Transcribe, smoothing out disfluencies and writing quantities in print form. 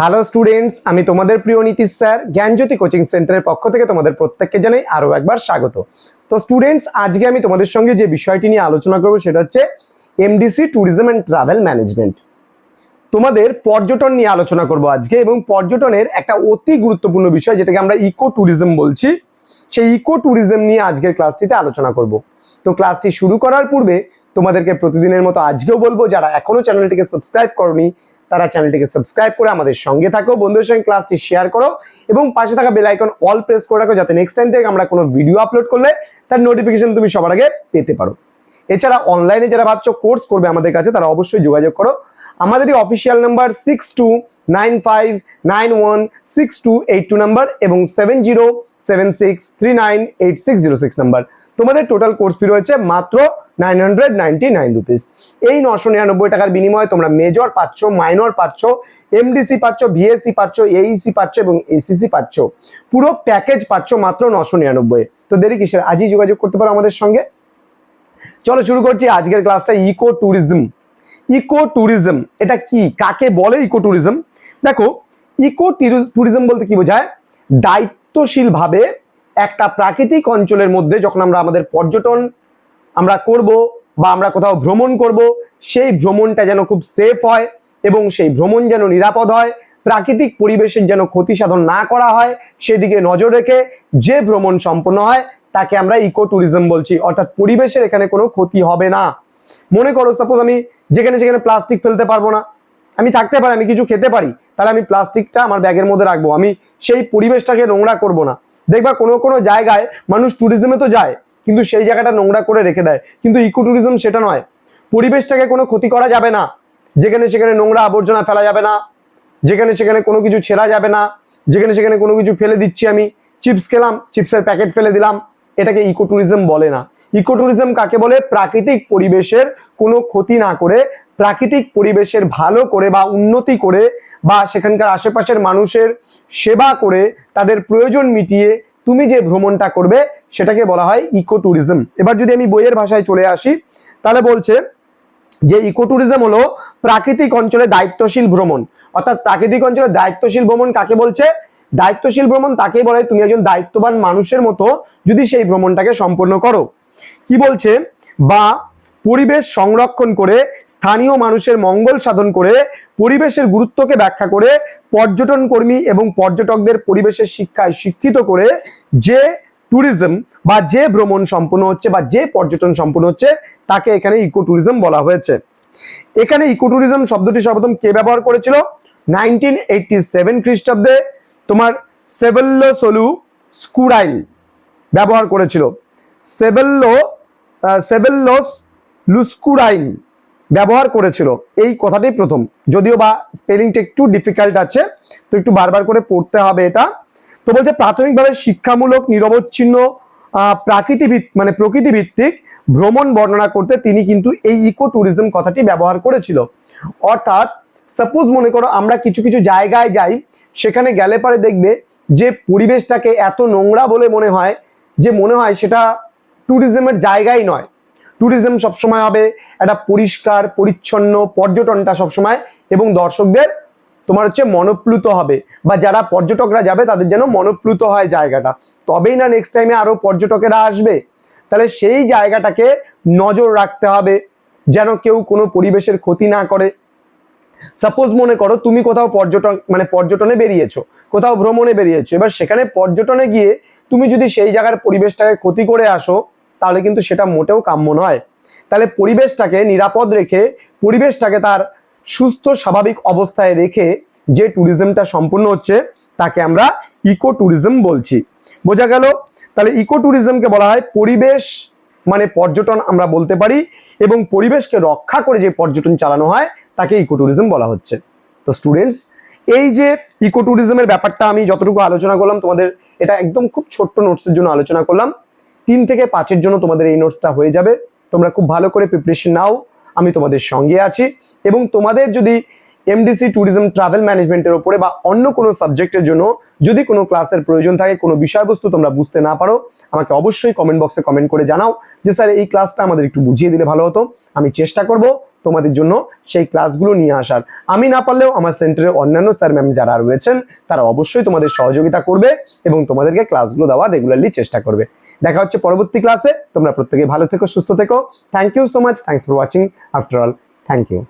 Hello students, আমি তোমাদের প্রিয় নীতিশ স্যার জ্ঞানজ্যোতি কোচিং সেন্টারের পক্ষ থেকে তোমাদের প্রত্যেককে জানাই আরো একবার স্বাগত। তো স্টুডেন্টস, আজকে আমি তোমাদের সঙ্গে যে বিষয়টি নিয়ে আলোচনা করব সেটা হচ্ছে MDC tourism and travel management. তোমাদের পর্যটন নিয়ে আলোচনা করব আজকে, এবং পর্যটনের একটা অতি গুরুত্বপূর্ণ বিষয় যেটাকে আমরা ইকো ট্যুরিজম বলছি, সেই ইকো ট্যুরিজম নিয়ে আজকের ক্লাসটিতে আলোচনা করব। তো ক্লাসটি শুরু করার পূর্বে তোমাদেরকে প্রতিদিনের মতো আজকেও বলবো, যারা এখনো চ্যানেলটিকে সাবস্ক্রাইব করনি তারা চ্যানেলটিকে সাবস্ক্রাইব করে আমাদের সঙ্গে থাকো, বন্ধুদের সঙ্গে ক্লাসটি শেয়ার করো এবং পাশে থাকা বেল আইকন অল প্রেস করে রাখো, যাতে নেক্সট টাইম থেকে আমরা কোনো ভিডিও আপলোড করলে তার নোটিফিকেশন তুমি সবার আগে পেতে পারো। এছাড়া অনলাইনে যারা ভাবছো কোর্স করবে আমাদের কাছে, তারা অবশ্যই যোগাযোগ করো। আমাদের এই অফিসিয়াল নাম্বার 6295916282 নাম্বার এবং 7076398606 নাম্বার। তোমাদের টোটাল কোর্স ফি রয়েছে মাত্র 999 রুপিস। এই 999 টাকার বিনিময়ে তোমরা মেজর পাচ্ছ, মাইনর পাচ্ছ, এমডিসি পাচ্ছ, ভিএসসি পাচ্ছ, এইসি পাচ্ছ এবং এসিসি পাচ্ছ। পুরো প্যাকেজ পাচ্ছ মাত্র 999। তো দেরি কিসের, আজই যোগাযোগ করতে পারো আমাদের সঙ্গে। চলো শুরু করছি আজকের ক্লাসটা। Eco tourism. ইকো ট্যুরিজম এটা কি, কাকে বলে ইকো ট্যুরিজম? দেখো, ইকো ট্যুরিজম বলতে কি বোঝায়? দায়িত্বশীলভাবে একটা প্রাকৃতিক অঞ্চলের মধ্যে যখন আমরা আমাদের পর্যটন আমরা করব বা আমরা কোথাও ভ্রমণ করব, সেই ভ্রমণটা যেন খুব সেফ হয় এবং সেই ভ্রমণ যেন নিরাপদ হয়, প্রাকৃতিক পরিবেশের যেন ক্ষতি সাধন না করা হয়, সেদিকে নজর রেখে যে ভ্রমণ সম্পন্ন হয় তাকে আমরা ইকো ট্যুরিজম বলছি। অর্থাৎ পরিবেশের এখানে কোনো ক্ষতি হবে না। মনে করো সাপোজ আমি যেখানে সেখানে প্লাস্টিক ফেলতে পারবো না, আমি থাকতে পারি, আমি কিছু খেতে পারি, তাহলে আমি প্লাস্টিকটা আমার ব্যাগের মধ্যে রাখবো, আমি সেই পরিবেশটাকে নোংরা করব না। দেখবা কোনো কোনো জায়গায় মানুষ ট্যুরিজমে তো যায় কিন্তু সেই জায়গাটা নোংরা করে রেখে দেয়, কিন্তু ইকো ট্যুরিজম সেটা নয়। পরিবেশটাকে কোনো ক্ষতি করা যাবে না, যেখানে সেখানে নোংরা আবর্জনা ফেলা যাবে না, যেখানে সেখানে কোনো কিছু ছেঁড়া যাবে না, যেখানে সেখানে কোনো কিছু ফেলে দিচ্ছি, আমি চিপস খেলাম, চিপসের প্যাকেট ফেলে দিলাম, এটাকে ইকো ট্যুরিজম বলে না। ইকো ট্যুরিজম কাকে বলে? প্রাকৃতিক পরিবেশের কোনো ক্ষতি না করে, প্রাকৃতিক পরিবেশের ভালো করে বা উন্নতি করে বা সেখানকার আশেপাশের মানুষের সেবা করে তাদের প্রয়োজন মিটিয়ে তুমি যে ভ্রমণটা করবে সেটাকে বলা হয় ইকো ট্যুরিজম। এবার যদি আমি বইয়ের ভাষায় চলে আসি, তাহলে বলছে যে ইকো ট্যুরিজম হলো প্রাকৃতিক অঞ্চলে দায়িত্বশীল ভ্রমণ। অর্থাৎ প্রাকৃতিক অঞ্চলে দায়িত্বশীল ভ্রমণ কাকে বলছে? দায়িত্বশীল ভ্রমণ তাকে বলে তুমি একজন দায়িত্ববান মানুষের মতো যদি সেই ভ্রমণটাকে সম্পন্ন করো। কি বলছে? বা পরিবেশ সংরক্ষণ করে, স্থানীয় মানুষের মঙ্গল সাধন করে, পরিবেশের গুরুত্বকে ব্যাখ্যা করে, পর্যটন কর্মী এবং পর্যটকদের পরিবেশের শিক্ষায় শিক্ষিত করে যে ট্যুরিজম বা যে ভ্রমণ সম্পন্ন হচ্ছে বা যে পর্যটন সম্পন্ন হচ্ছে তাকে এখানে ইকো ট্যুরিজম বলা হয়েছে। এখানে ইকো ট্যুরিজম শব্দটি সর্বপ্রথম কে ব্যবহার করেছিল? 1987 খ্রিস্টাব্দে তোমার সেবেল্লো স্কুরাইল ব্যবহার করেছিল। সেবেল্লোস লুস্কুরাইন ব্যবহার করেছিল। এই কথাটি প্রথম, যদিও বা স্পেলিংটা একটু ডিফিকাল্ট আছে, তো একটু বারবার করে পড়তে হবে এটা। তো বলছে প্রাথমিকভাবে শিক্ষামূলক নিরবচ্ছিন্ন প্রকৃতি ভিত্তিক ভ্রমণ বর্ণনা করতে তিনি কিন্তু এই ইকো ট্যুরিজম কথাটি ব্যবহার করেছিল। অর্থাৎ সাপোজ মনে করো আমরা কিছু কিছু জায়গায় যাই, সেখানে গেলে পরে দেখবে যে পরিবেশটাকে এত নোংরা বলে মনে হয় যে মনে হয় সেটা ট্যুরিজমের জায়গাই নয়। ট্যুরিজম সবসময় হবে একটা পরিষ্কার পরিচ্ছন্ন, পর্যটনটা সবসময় এবং দর্শকদের তোমার হচ্ছে মনোপ্লুত হবে, বা যারা পর্যটকরা যাবে তাদের যেন মনোপ্লুত হয় জায়গাটা, তবেই না নেক্সট টাইমে আরো পর্যটকেরা আসবে। তাহলে সেই জায়গাটাকে নজর রাখতে হবে যেন কেউ কোনো পরিবেশের ক্ষতি না করে। সাপোজ মনে করো তুমি কোথাও পর্যটনে বেরিয়েছো, কোথাও ভ্রমণে বেরিয়েছো, এবার সেখানে পর্যটনে গিয়ে তুমি যদি সেই জায়গার পরিবেশটাকে ক্ষতি করে আসো তাহলে কিন্তু সেটা মোটেও কাম্য নয়। তাহলে পরিবেশটাকে নিরাপদ রেখে, পরিবেশটাকে তার সুস্থ স্বাভাবিক অবস্থায় রেখে যে ট্যুরিজমটা সম্পূর্ণ হচ্ছে তাকে আমরা ইকো ট্যুরিজম বলছি। বোঝা গেল? তাহলে ইকো ট্যুরিজমকে বলা হয় পরিবেশ পর্যটন আমরা বলতে পারি, এবং পরিবেশকে রক্ষা করে যে পর্যটন চালানো হয় তাকে ইকো ট্যুরিজম বলা হচ্ছে। তো স্টুডেন্টস, এই যে ইকো ট্যুরিজমের ব্যাপারটা আমি যতটুকু আলোচনা করলাম, তোমাদের এটা একদম খুব ছোট্ট নোটসের জন্য আলোচনা করলাম। 3 থেকে 5-এর জন্য তোমাদের এই নোটসটা হয়ে যাবে। তোমরা খুব ভালো করে প্রিপারেশন নাও, আমি তোমাদের সঙ্গে আছি। এবং তোমাদের যদি এমডিসি ট্যুরিজম ট্রাভেল ম্যানেজমেন্টের উপরে বা অন্য কোনো সাবজেক্টের জন্য যদি কোনো ক্লাসের প্রয়োজন থাকে, কোনো বিষয়বস্তু তোমরা বুঝতে না পারো, আমাকে অবশ্যই কমেন্ট বক্সে কমেন্ট করে জানাও যে স্যার এই ক্লাসটা আমাদের একটু বুঝিয়ে দিলে ভালো হতো। আমি চেষ্টা করব তোমাদের জন্য সেই ক্লাসগুলো নিয়ে আসার। আমি না পারলেও আমার সেন্টারের অন্যান্য স্যার ম্যাম যারা রয়েছেন তারা অবশ্যই তোমাদের সহযোগিতা করবে এবং তোমাদেরকে ক্লাসগুলো দেওয়ার রেগুলারলি চেষ্টা করবে। দেখা হচ্ছে পরবর্তী ক্লাসে। তোমরা প্রত্যেকে ভালো থেকো, সুস্থ থেকো। Thank you so much. Thanks for watching. After all, thank you.